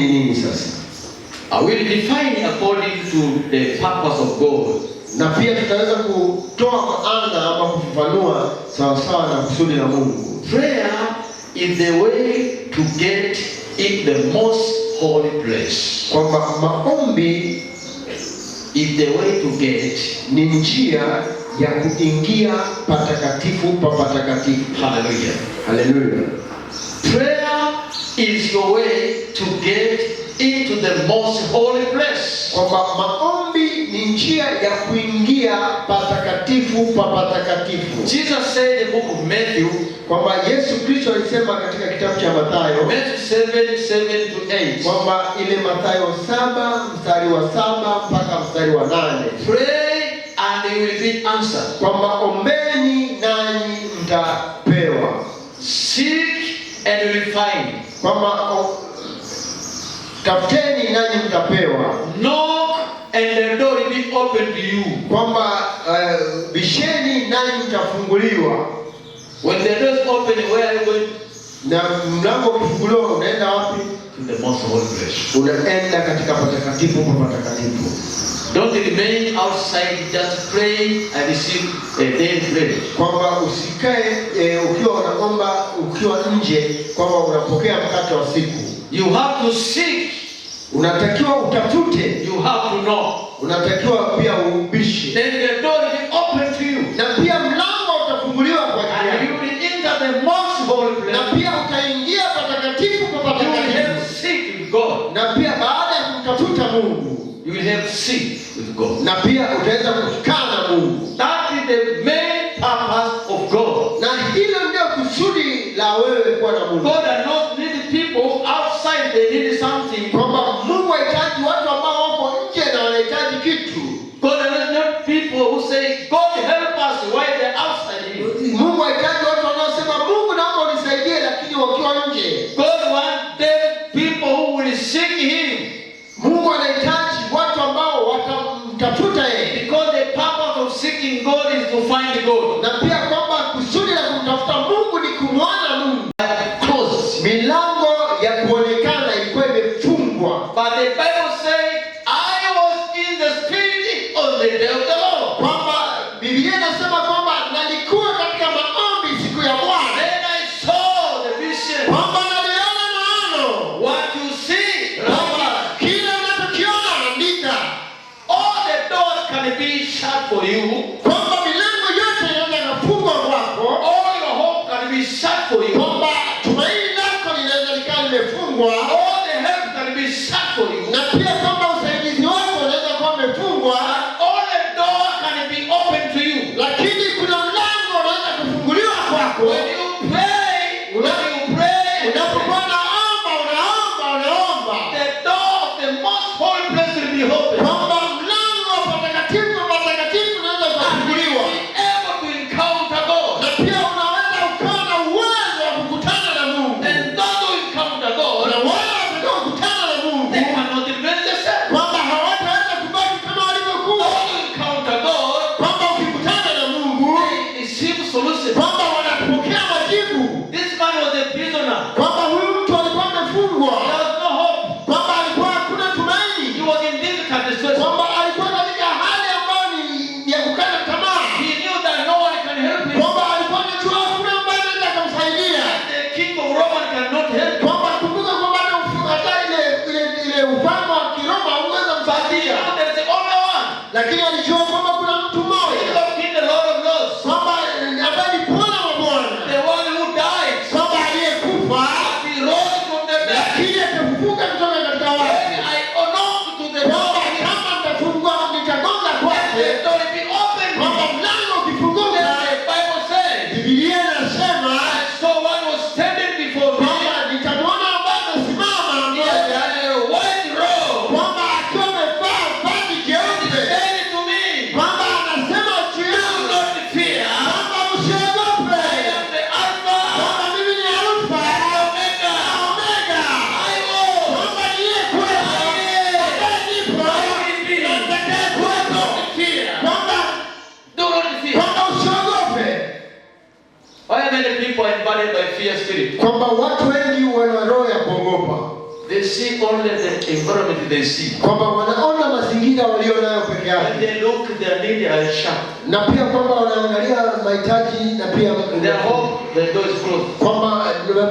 nini sasa? I will define according to the purpose of God. Na pia tutaweza kutoa maana ama kufafanua sawa sawa na kusudi la Mungu. Prayer is the way to get in the most holy place. Kwamba maombi is the way to get, ni njia ya kuingia patakatifu pa patakatifu. Hallelujah. Hallelujah. Prayer is your way to get into the most holy place. Kwamba maombi ni njia ya kuingia patakatifu pa patakatifu. Jesus said in the book of Matthew, kwamba Yesu Kristo alisema katika kitabu cha Mathayo, Matthew 7:7-8, kwamba ile Mathayo 7 mstari wa 7 mpaka mstari wa 8, pray and you will be answered. Kwamba ombeni nanyi mtapewa, seek and you will find. Kwamba tafuteni nanyi mtapewa, knock and the door will be open to you. Kwamba bisheni nanyi mtafunguliwa. When the door is open, where are you going? Na mlango ukifunguliwa unaenda wapi? To the most holy place. Unaenda katika patakatifu pa patakatifu. Don't remain outside, just pray and receive a daily bread. Kwamba usikae ukiwa unaomba ukiwa nje, kwamba unapokea mkate wa siku. You have to seek. Unatakiwa utafute. You have to knock. Unatakiwa pia ubishe. Then the door will be open to you. Na pia mlango utafunguliwa kwa ajili yako. And you will enter the most holy place. Na pia utaingia patakatifu pa patakatifu. You will have seek with God. Na pia baada ya kumtafuta Mungu, you will have seek with God. Na pia utaweza kukaa na Mungu. That is the main purpose of God. Na hilo ndio kusudi la wewe kuwa na Mungu. God does not need people outside, they need something. Kwamba Mungu hahitaji watu ambao wako nje na wanahitaji kitu. God does not people who say God help us while they're outside him. Mungu hahitaji watu wanaosema Mungu naomba unisaidie lakini wakiwa nje. God wants them people who will seek him. Mungu anahitaji watu ambao watamtafuta yeye. Because the purpose of seeking God is to find God. Na pia kwamba kusudi la kumtafuta Mungu ni kumwona Mungu. Close. Milango ya kuonekana ilikuwa imefungwa. But the Bible says I was in the spirit on the day of the Lord. Kwamba Biblia inasema kwamba nalikuwa katika maombi siku ya Bwana. Then I saw the vision. Kwamba naliona maono. What you see. Kwamba kile unachokiona andika. All the doors can be shut for you. Kwamba milango yote inaweza kufungwa kwako. All your hope can be shut for you. Kwamba tumaini lako linaweza likawa limefungwa. All the help can be shut for you. Na pia kwamba usaidizi wako unaweza kuwa umefungwa. All the door can be open to you. Lakini kuna mlango unaweza kufunguliwa kwako. When you pray, unapokuwa unaomba, the door of the most holy place will be open. kwamba mlango wa patakatifu unaweza kufunguliwa. Able to encounter God. Na pia unaweza ukawa na uwezo wa kukutana na Mungu. And those who encounter God, Na wale watakaokutana na Mungu, they cannot remain the same. kwamba hawataweza kubaki kama walivyokuwa. Those who encounter God, Kwamba ukikutana na Mungu, they receive solution. kwamba wanapokea majibu. This man was a prisoner. Kwamba huyu mtu alikuwa amefungwa. There was no hope. Kwamba alikuwa hakuna He tumaini. was in difficult situation. Kwamba alikuwa katika hali ambayo ni ya kukata tamaa. He knew that no one can help him. Kwamba alikuwa anajua hakuna ambaye anaweza kumsaidia. The king of Rome cannot help him. Kwamba kumbuka kwamba hata ile ufalme wa Kiroma hauweza But he kumsaidia. knew there is only one. Lakini alijua kwamba kuna mtu King mmoja. of kings, the Lord of lords. Kwamba ambaye ni Bwana wa Bwana. The one who died. Kwamba aliyekufa He rose from the dead. lakini akafufuka kutoka katika wafu. When I knock to the door, Kwamba kama nitafungua nitagonga kwake. the door will be open. Kwamba mlango ukifunguka, The Bible says, Biblia inasema so one was standing before me. kwamba nitamwona ambaye amesimama He mmoja, had a white robe. kwamba akiwa amevaa vazi jeupe, Saying to me, kwamba anasema juu do yangu not fear. kwamba usiogope, I am the Alpha kwamba mimi ni Alfa and na Omega. Omega, I was. kwamba niliyekuwa, ambaye nipo na nitakayekuwepo, Do not fear. kwamba usiogope. Why many people are invaded by fear spirit? Kwamba watu wengi wana roho ya kuogopa. they see only the environment they see. kwamba wanaona mazingira walionayo peke When yake, they look, their need are sharp. na pia kwamba wanaangalia mahitaji na pia Their hope, the door is closed. kwamba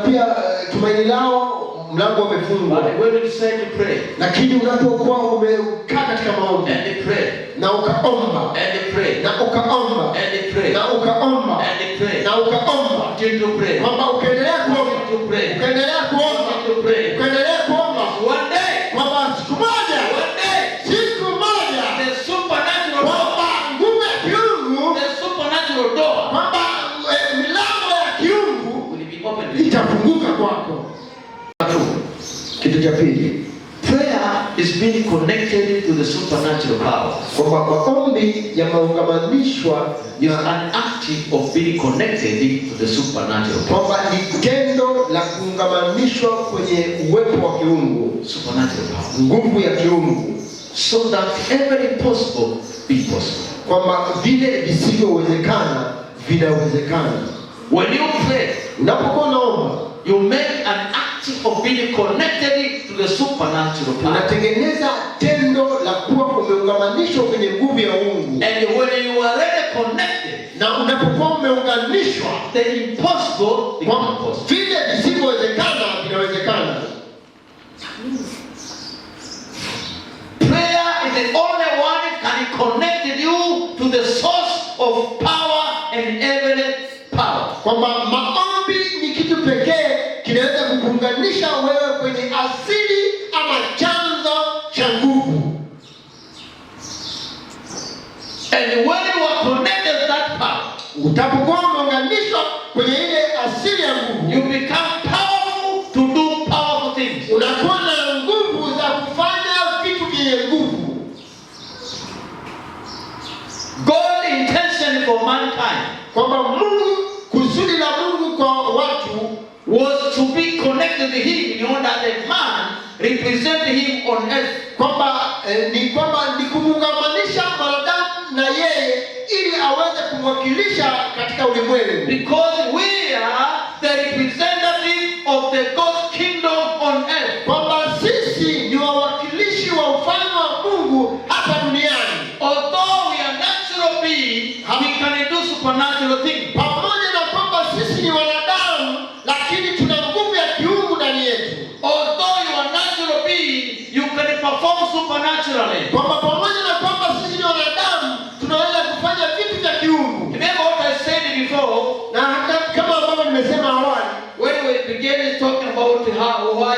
pia tumaini lao mlango umefungwa. But when you decide to pray, Lakini unapokuwa umekaa katika maombi and you pray, na ukaomba and you pray, na ukaomba and you pray, na ukaomba and you pray, na ukaomba, continue to pray, kwamba ukaendelea kuomba, to pray, ukaendelea kuomba, continue to pray. ukaendelea kuomba, One day, kwamba siku moja, siku moja, the supernatural door, kwamba nguvu ya kiungu, the supernatural door kwamba milango ya kiungu will be opened. itafunguka kwako. Kitu cha pili, Prayer is being connected to the supernatural power. kwamba maombi yameungamanishwa Is an act of being connected to the supernatural power. kwamba ni tendo la kuungamanishwa kwenye uwepo wa kiungu, Supernatural power. nguvu ya kiungu, So that every possible be possible. kwamba vile visivyowezekana vinawezekana. When you pray, Unapokuwa unaomba, you make an act of being connected to the supernatural power. unatengeneza tendo la kuwa umeungamanishwa kwenye nguvu ya Mungu, And when you are already connected, na unapokuwa umeunganishwa, the impossible becomes kwa possible. vile visivyowezekana vinawezekana. Prayer is the only one that can connect you to the source of power and heavenly power. Kwamba maombi ni kitu pekee kinaweza kukuunganisha wewe kwenye asili ama chanzo cha nguvu. And when you are connected to that power, Utapokuwa umeunganishwa kwenye ile asili ya nguvu, you become powerful to do powerful things. unakuwa na nguvu za kufanya vitu vyenye nguvu. God's intention for mankind Kwamba Mungu, kusudi la Mungu kwa watu was to be connected to him in order that man represent him on earth. kwamba ni kumuungamanisha mwanadamu na yeye ili aweze kumwakilisha katika ulimwengu. Because we are the representative of the God's kingdom on earth. Kwamba sisi ni wawakilishi wa ufalme wa Mungu hapa duniani. Although we are natural beings, we can do supernatural things. Pamoja na kwamba sisi ni wanadamu, lakini tuna nguvu ya kiungu ndani yetu. Although you are natural being, you can perform supernaturally. Kwamba pamoja na kwamba sisi ni wanadamu, tunaweza kufanya vitu vya kiungu. Remember what I said before, Na hata kama ambavyo nimesema awali, when we began talking about how, why.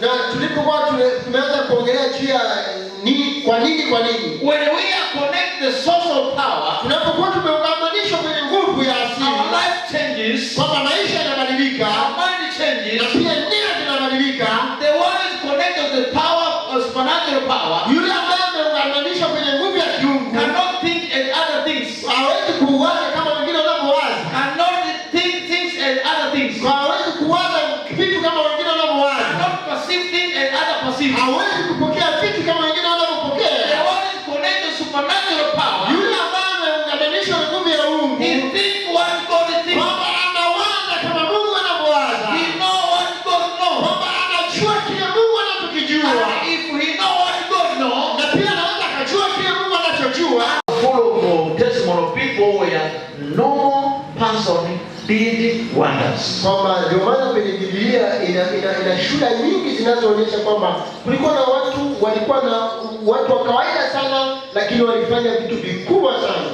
na tulipokuwa tumeanza kuongelea juu ya nini, kwa nini. When we are connected to the source of power, Tunapokuwa tumeungamanishwa kwenye nguvu ya our asili, life changes, kwamba maisha yanabadilika our mind na changes. pia nia zinabadilika. The one is connected to the power of supernatural power Yule ambaye ameunganishwa kwenye nguvu ya kiungu cannot think as other things, hawezi kuwaza kama wengine wanavyowaza, cannot think things as other things, hawezi kuwaza vitu kama wengine wanavyowaza, cannot perceive things as other perceive. hawezi kupokea vitu kama wengine The wanavyopokea. one is connected to supernatural power. Yule ambaye ameunganishwa na nguvu ya Mungu, He thinks what God thinks. kwamba anawaza kama Mungu anavyowaza, He knows what God knows. kwamba anajua kile Mungu anachokijua, And if he knows what God knows, na pia anaweza akajua kile Mungu anachojua. full of testimony of people where normal person did wonders. Kwamba ndio maana kwenye Biblia ina shuhuda nyingi zinazoonyesha kwamba kulikuwa na walikuwa na watu wa kawaida sana, lakini walifanya vitu vikubwa sana.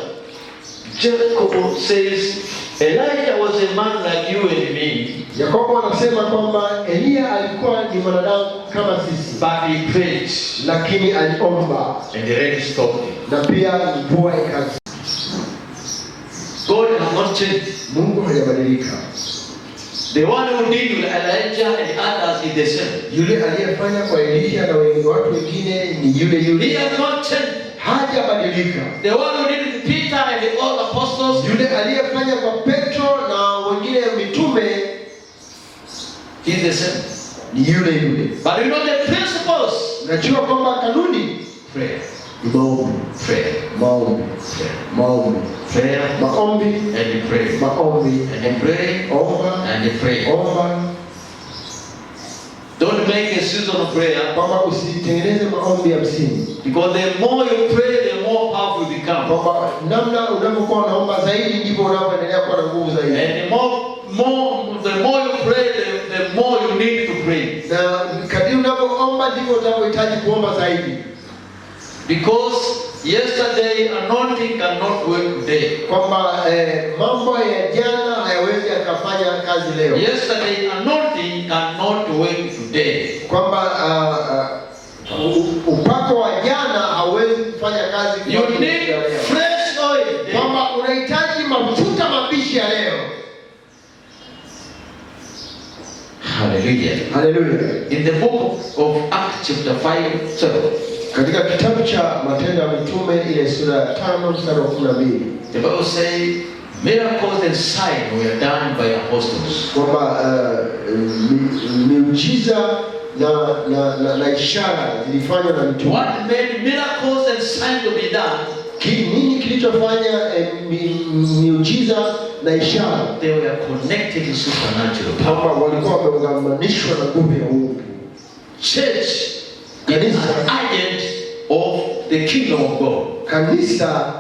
Jacob says, Elijah was a man like you and me, Yakobo anasema kwamba Elia alikuwa ni mwanadamu kama sisi, but he prayed lakini aliomba and the rain stopped him. na pia mvua ikaanza. God has not changed. Mungu hajabadilika. The one who did with Elijah and others is the same. Yule aliyefanya kwa Elia na watu wengine ni yule He yule, has not changed. hajabadilika. The one who did with Peter and the other apostles Yule aliyefanya kwa Petro na wengine mitume is the same. ni yule yule. But you know the principles. Najua kwamba kanuni Prayer, ni maombi, prayer, maombi, prayer, maombi, prayer, maombi, and you pray, maombi, and you pray, omba, and you pray. omba. Don't Don't make a season of prayer. kwamba usitengeneze maombi ya msingi, Because the more you pray, the more powerful you become. kwamba namna unapokuwa unaomba zaidi ndivyo unavyoendelea kuwa na nguvu zaidi. And the more you pray, the more you need to pray. Na kadri unapoomba ndivyo unavyohitaji kuomba zaidi. Because yesterday anointing cannot work today. Kwamba mambo ya jana hayawezi yakafanya kazi leo. Yesterday anointing cannot work today. Kwamba upako wa jana hauwezi kufanya kazi kwa You need leo. fresh oil. Kwamba unahitaji mafuta mabishi ya leo. Hallelujah. Hallelujah. In the book of Acts chapter 5:7, Katika kitabu cha Matendo ya Mitume ile sura ya 5 mstari wa 12, the Bible says miracles and signs were done by apostles. kwamba miujiza na ishara zilifanywa na mitume. What made miracles and signs to be done? Nini kilichofanya miujiza na ishara? They were connected to supernatural power. Kwamba walikuwa wameunganishwa na nguvu ya Mungu. Church is an agent of the kingdom of God. Kanisa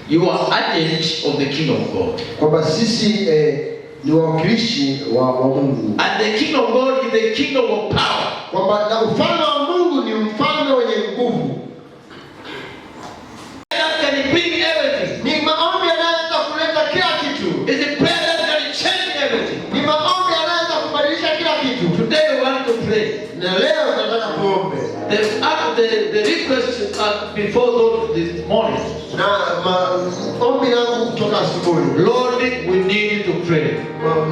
You are agents of the kingdom of God. kwamba sisi ni wawakilishi wa Mungu. And the kingdom of God is the kingdom of power. Kwamba na ufalme wa Mungu ni mfalme wenye nguvu. That can bring everything. Ni maombi yanaweza kuleta kila kitu. It's a prayer that can change everything. Ni maombi yanaweza kubadilisha kila kitu. Today we want to pray. Na leo tunataka tuombe. The request before those this morning. Na maombi yangu kutoka asubuhi. Lord, we need to pray.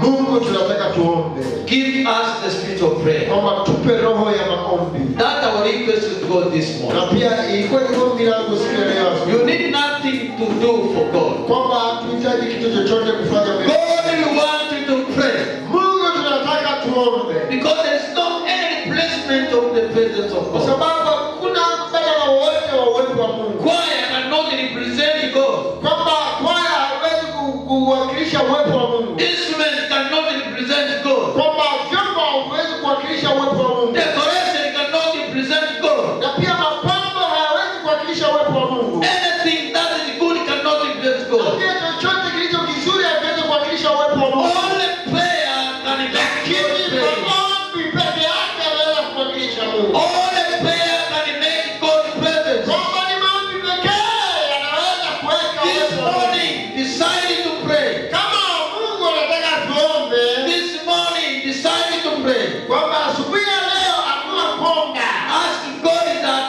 Mungu tunataka tuombe. Give us the spirit of prayer. Kwamba tupe roho ya maombi. That's our request to God this morning. Na pia ilikuwa ni ombi langu siku ya leo asubuhi. You need nothing to do for God. Kwamba hatuhitaji kitu chochote kufanya mbele. God, we want you to pray. Mungu tunataka tuombe. Because there's no any replacement of the presence of Kwa God. sababu hakuna mbadala wowote wa uwepo wa Mungu. Choir cannot represent God. Kwamba kwaya haiwezi kuwakilisha uwepo wa Mungu. Instrument cannot represent God. Kwamba vyombo haviwezi kuwakilisha uwepo wa Mungu. Decoration cannot represent God. Na pia mapambo hayawezi kuwakilisha uwepo wa Mungu. Anything that is good cannot represent Na God. pia chochote kilicho kizuri hakiwezi kuwakilisha uwepo wa Mungu. Only prayer can Lakini represent God. maombi peke yake yanaweza kuwakilisha Mungu. Only prayer can make God present. Kwamba ni maombi pekee yanaweza kuweka This uwepo wa Mungu. morning, decided to pray. Kama Mungu anataka tuombe, This morning, decided to pray. kwamba asubuhi ya leo amua kuomba. Ask God that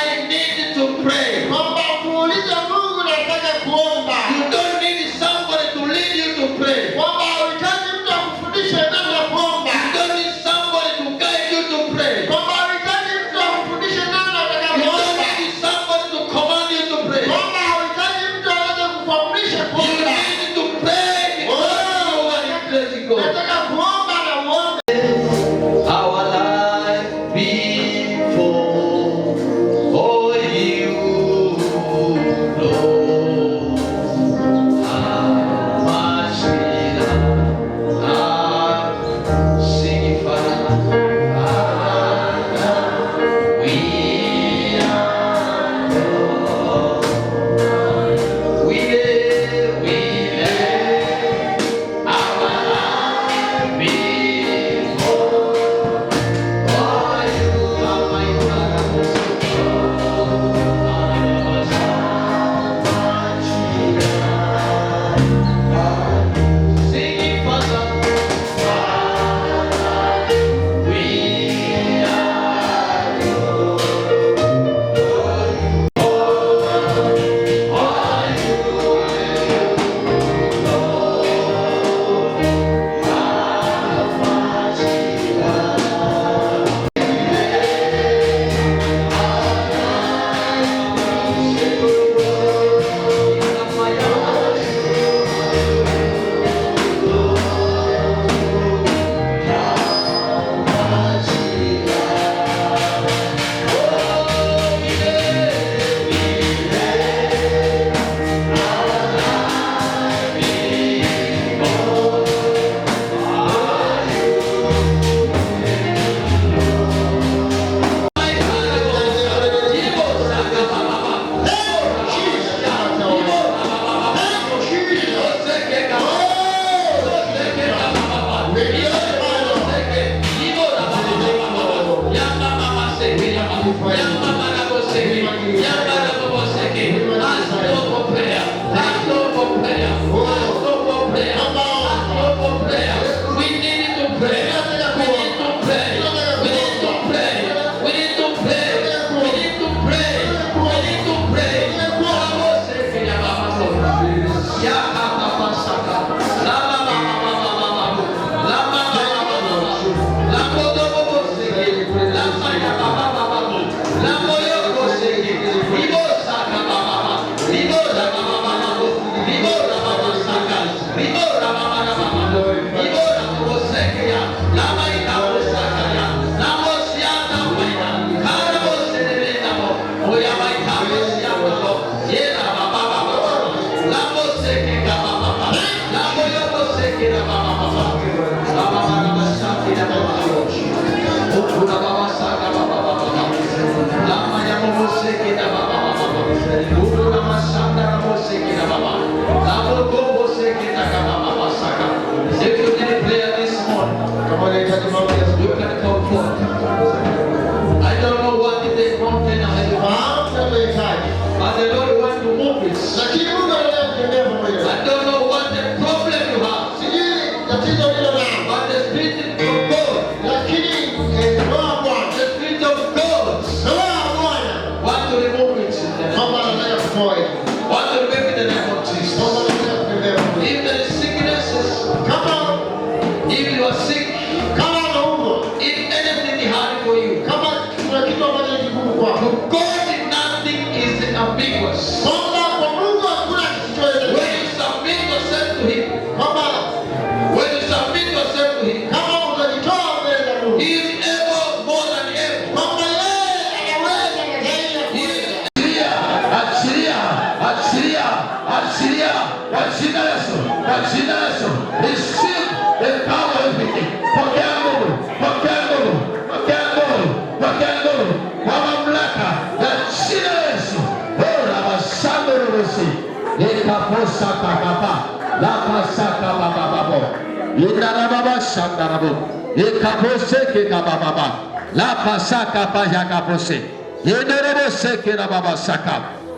I need to pray. Kwamba muulize Mungu nataka kuomba. You don't need somebody to lead you to pray. Kwamba hauhitaji mtu akufundishe namna ya kuomba. You don't need somebody to guide you to pray. Kwamba hauhitaji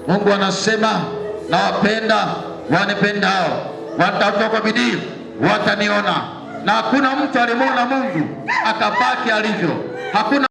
Mungu anasema nawapenda wanipendao, watafanya kwa bidii wataniona. Na hakuna mtu alimwona Mungu akabaki alivyo. Hakuna